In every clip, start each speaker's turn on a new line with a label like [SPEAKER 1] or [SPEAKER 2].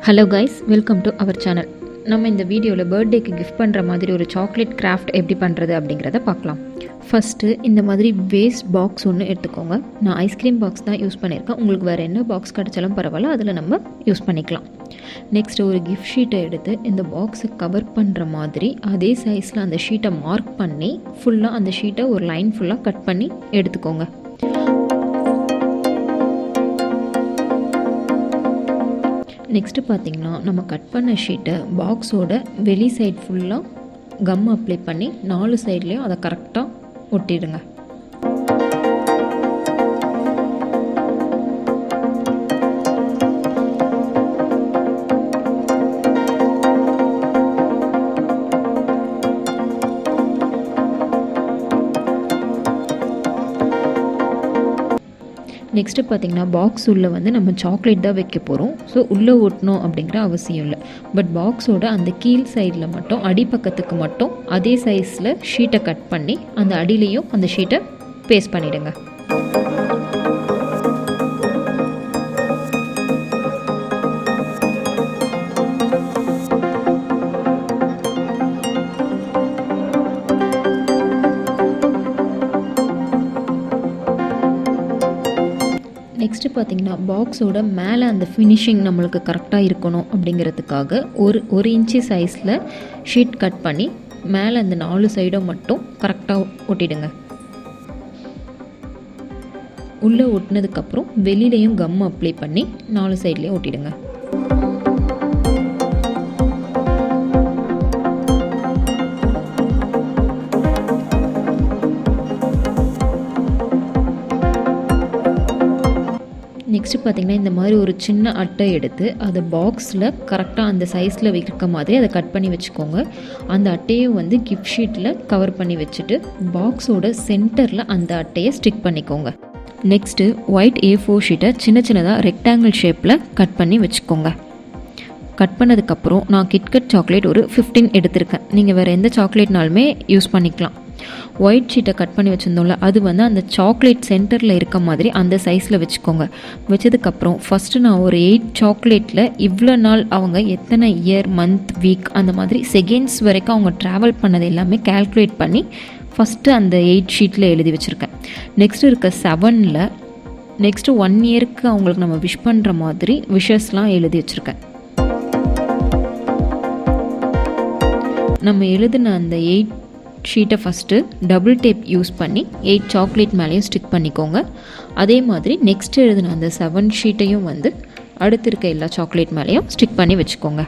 [SPEAKER 1] Hello guys, welcome to our channel. நம்ம இந்த வீடியோவில் பர்த்டேக்கு கிஃப்ட் பண்ணுற மாதிரி ஒரு சாக்லேட் கிராஃப்ட் எப்படி பண்ணுறது அப்படிங்கிறத பார்க்கலாம். ஃபஸ்ட்டு இந்த மாதிரி வேஸ்ட் பாக்ஸ் ஒன்று எடுத்துக்கோங்க. நான் ஐஸ்கிரீம் பாக்ஸ் தான் யூஸ் பண்ணியிருக்கேன். உங்களுக்கு வேறு என்ன பாக்ஸ் கிடச்சாலும் பரவாயில்ல, அதில் நம்ம யூஸ் பண்ணிக்கலாம். நெக்ஸ்ட்டு ஒரு கிஃப்ட் ஷீட்டை எடுத்து இந்த பாக்ஸை கவர் பண்ணுற மாதிரி அதே சைஸில் அந்த ஷீட்டை மார்க் பண்ணி ஃபுல்லாக அந்த ஷீட்டை ஒரு லைன் ஃபுல்லாக கட் பண்ணி எடுத்துக்கோங்க. நெக்ஸ்ட்டு பார்த்திங்கன்னா, நம்ம கட் பண்ண ஷீட்டை பாக்ஸோட வெளி சைட் ஃபுல்லாக கம் அப்ளை பண்ணி 4 சைட்லேயும் அதை கரெக்டாக ஒட்டிடுங்க. நெக்ஸ்ட்டு பார்த்திங்கன்னா, பாக்ஸ் உள்ளே நம்ம சாக்லேட் தான் வைக்க போகிறோம். ஸோ உள்ளே ஒட்டணும் அப்படிங்கிற அவசியம் இல்லை. பட் பாக்ஸோட அந்த கீழ் சைடில் மட்டும் அடிப்பக்கத்துக்கு மட்டும் அதே சைஸில் ஷீட்டை கட் பண்ணி அந்த அடியிலையும் அந்த ஷீட்டை பேஸ்ட் பண்ணிவிடுங்க. நெக்ஸ்ட்டு பார்த்திங்கன்னா, பாக்ஸோட மேலே அந்த ஃபினிஷிங் நம்மளுக்கு கரெக்டாக இருக்கணும் அப்படிங்கிறதுக்காக ஒரு இன்ச்சு சைஸில் ஷீட் கட் பண்ணி மேலே அந்த 4 சைடும் மட்டும் கரெக்டாக ஒட்டிடுங்க. உள்ளே ஒட்டினதுக்கப்புறம் வெளியிலையும் கம் அப்ளை பண்ணி 4 சைட்லேயும் ஒட்டிடுங்க. நெக்ஸ்ட்டு பார்த்திங்கன்னா, இந்த மாதிரி ஒரு சின்ன அட்டை எடுத்து அதை பாக்ஸில் கரெக்டாக அந்த சைஸில் வைக்க மாதிரி அதை கட் பண்ணி வச்சுக்கோங்க. அந்த அட்டையை கிஃப்ட் ஷீட்டில் கவர் பண்ணி வச்சுட்டு பாக்ஸோட சென்டரில் அந்த அட்டையை ஸ்டிக் பண்ணிக்கோங்க. நெக்ஸ்ட்டு ஒயிட் A4 ஷீட்டை சின்ன சின்னதாக ரெக்டாங்கிள் ஷேப்பில் கட் பண்ணி வச்சுக்கோங்க. கட் பண்ணதுக்கப்புறம் நான் கிட்கட் சாக்லேட் ஒரு 15 எடுத்திருக்கேன். நீங்கள் வேறு எந்த சாக்லேட்னாலுமே யூஸ் பண்ணிக்கலாம். ஒயிட் ஷீட்டை கட் பண்ணி வச்சுருந்தோம்ல, அது அந்த சாக்லேட் சென்டரில் இருக்க மாதிரி அந்த சைஸில் வச்சுக்கோங்க. வச்சதுக்கப்புறம் ஃபஸ்ட்டு நான் ஒரு 8 சாக்லேட்டில் இவ்வளோ நாள் அவங்க எத்தனை இயர், மந்த், வீக் அந்த மாதிரி செகண்ட்ஸ் வரைக்கும் அவங்க ட்ராவல் பண்ணது எல்லாமே கேல்குலேட் பண்ணி ஃபஸ்ட்டு அந்த 8 ஷீட்டில் எழுதி வச்சுருக்கேன். நெக்ஸ்ட்டு இருக்க 7ல் நெக்ஸ்ட்டு 1 இயருக்கு அவங்களுக்கு நம்ம விஷ் பண்ணுற மாதிரி விஷஸ்லாம் எழுதி வச்சுருக்கேன். நம்ம எழுதின அந்த 8 ஷீட்டை ஃபஸ்ட்டு டபுள் டேப் யூஸ் பண்ணி 8 சாக்லேட் மேலேயும் ஸ்டிக் பண்ணிக்கோங்க. அதே மாதிரி நெக்ஸ்ட் எழுதின அந்த 7 ஷீட்டையும் அடுத்து இருக்க எல்லா சாக்லேட் மேலேயும் ஸ்டிக் பண்ணி வச்சுக்கோங்க.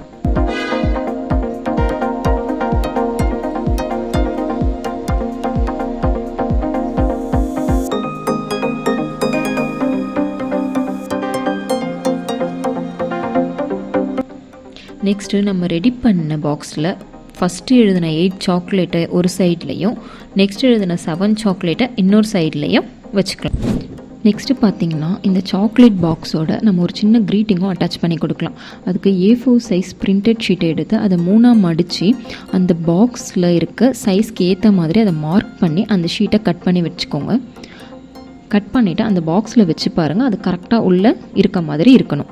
[SPEAKER 1] நெக்ஸ்ட்டு நம்ம ரெடி பண்ண பாக்ஸில் ஃபஸ்ட்டு எழுதின 8 சாக்லேட்டை ஒரு சைட்லேயும் நெக்ஸ்ட் எழுதின 7 சாக்லேட்டை இன்னொரு சைட்லேயும் வச்சுக்கலாம். நெக்ஸ்ட்டு பார்த்திங்கன்னா, இந்த சாக்லேட் பாக்ஸோட நம்ம ஒரு சின்ன க்ரீட்டிங்கும் அட்டாச் பண்ணி கொடுக்கலாம். அதுக்கு A4 சைஸ் பிரிண்டட் ஷீட்டை எடுத்து அதை 3ஆக மடித்து அந்த பாக்ஸில் இருக்க சைஸ்க்கு ஏற்ற மாதிரி அதை மார்க் பண்ணி அந்த ஷீட்டை கட் பண்ணி வச்சுக்கோங்க. கட் பண்ணிவிட்டு அந்த பாக்ஸில் வச்சு பாருங்கள், அது கரெக்டாக உள்ளே இருக்க மாதிரி இருக்கணும்.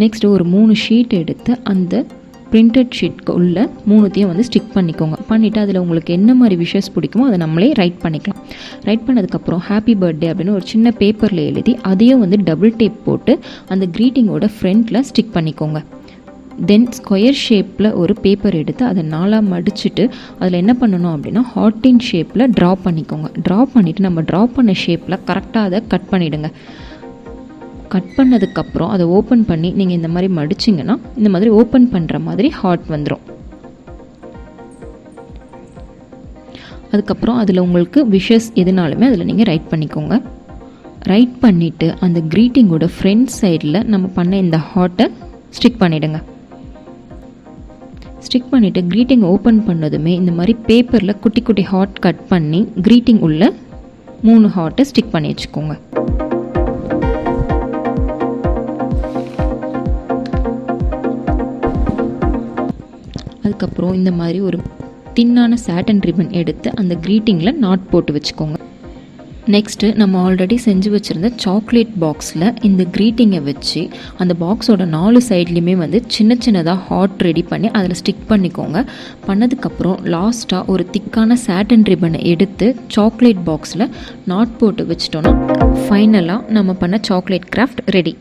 [SPEAKER 1] நெக்ஸ்ட்டு ஒரு 3 ஷீட் எடுத்து அந்த பிரிண்டட் ஷீட்க்கு உள்ள 3த்தையும் ஸ்டிக் பண்ணிக்கோங்க. பண்ணிவிட்டு அதில் உங்களுக்கு என்ன மாதிரி விஷஸ் பிடிக்குமோ அதை நம்மளே ரைட் பண்ணிக்கலாம். ரைட் பண்ணதுக்கப்புறம் ஹாப்பி பர்த்டே அப்படின்னு ஒரு சின்ன பேப்பரில் எழுதி அதையும் டபுள் டேப் போட்டு அந்த க்ரீட்டிங்கோட ஃப்ரண்ட்டில் ஸ்டிக் பண்ணிக்கோங்க. தென் ஸ்கொயர் ஷேப்பில் ஒரு பேப்பர் எடுத்து அதை 4ஆக மடிச்சுட்டு அதில் என்ன பண்ணணும் அப்படின்னா ஹார்ட்டின் ஷேப்பில் ட்ரா பண்ணிக்கோங்க. ட்ரா பண்ணிவிட்டு நம்ம ட்ரா பண்ண ஷேப்பில் கரெக்டாக அதை கட் பண்ணிவிடுங்க. கட் பண்ணதுக்கப்புறம் அதை ஓப்பன் பண்ணி நீங்கள் இந்த மாதிரி மடிச்சிங்கன்னா இந்த மாதிரி ஓப்பன் பண்ணுற மாதிரி ஹார்ட் வந்துடும். அதுக்கப்புறம் அதில் உங்களுக்கு விஷஸ் எதுனாலுமே அதில் நீங்கள் ரைட் பண்ணிக்கோங்க. ரைட் பண்ணிவிட்டு அந்த க்ரீட்டிங்கோட ஃப்ரண்ட் சைடில் நம்ம பண்ண இந்த ஹார்ட்டை ஸ்டிக் பண்ணிவிடுங்க. ஸ்டிக் பண்ணிவிட்டு க்ரீட்டிங் ஓப்பன் பண்ணதுமே இந்த மாதிரி பேப்பரில் குட்டி குட்டி ஹார்ட் கட் பண்ணி க்ரீட்டிங் உள்ள 3 ஹார்ட்டை ஸ்டிக் பண்ணி வச்சுக்கோங்க. அதுக்கப்புறம் இந்த மாதிரி ஒரு தின்னான சாட்டன் ரிப்பன் எடுத்து அந்த க்ரீட்டிங்கில் நாட் போட்டு வச்சுக்கோங்க. நெக்ஸ்ட்டு நம்ம ஆல்ரெடி செஞ்சு வச்சுருந்த சாக்லேட் பாக்ஸில் இந்த க்ரீட்டிங்கை வச்சு அந்த பாக்ஸோட 4 சைட்லேயுமே வந்து சின்ன சின்னதாக ஹார்ட் ரெடி பண்ணி அதில் ஸ்டிக் பண்ணிக்கோங்க. பண்ணதுக்கப்புறம் லாஸ்ட்டாக ஒரு திக்கான சாட்டன் ரிப்பனை எடுத்து சாக்லேட் பாக்ஸில் நாட் போட்டு வச்சிட்டோன்னா ஃபைனலாக நம்ம பண்ண சாக்லேட் கிராஃப்ட் ரெடி.